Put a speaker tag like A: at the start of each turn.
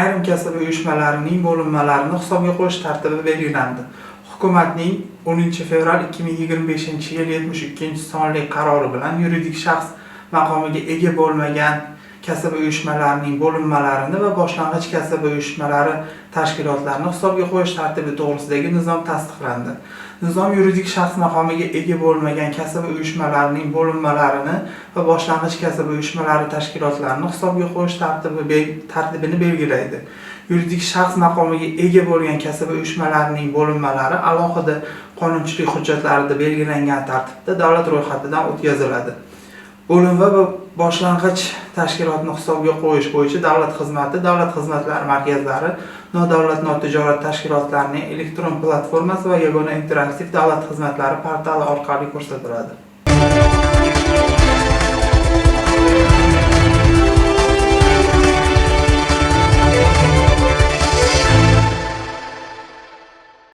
A: ayrim kasaba uyushmalarining bo'linmalarini hisobga qo'yish tartibi belgilandi. Hukumatning 10 fevral 2025-yil 72-sonli qarori bilan yuridik shaxs maqomiga ega bo'lmagan kasaba uyushmalarining bo'linmalarini va boshlang'ich kasaba uyushmalari tashkilotlarini hisobga qo'yish tartibi to'g'risidagi nizom tasdiqlandi. Nizom yuridik shaxs maqomiga ega bo'lmagan kasaba uyushmalarining bo'linmalarini va boshlang'ich kasaba uyushmalari tashkilotlarini hisobga qo'yish tartibini belgilaydi. Yuridik shaxs maqomiga ega bo'lgan kasaba uyushmalarining bo'linmalari alohida qonunchilik hujjatlarida belgilangan tartibda davlat ro'yxatidan o'tkaziladi. Bo'linma va boshlang'ich tashkilotni hisobga qo'yish bo'yicha davlat xizmati, davlat xizmatlari markazlari, nodavlat notijorat tashkilotlarining elektron platformasi va yagona interaktiv davlat xizmatlari portali orqali ko'rsatiladi.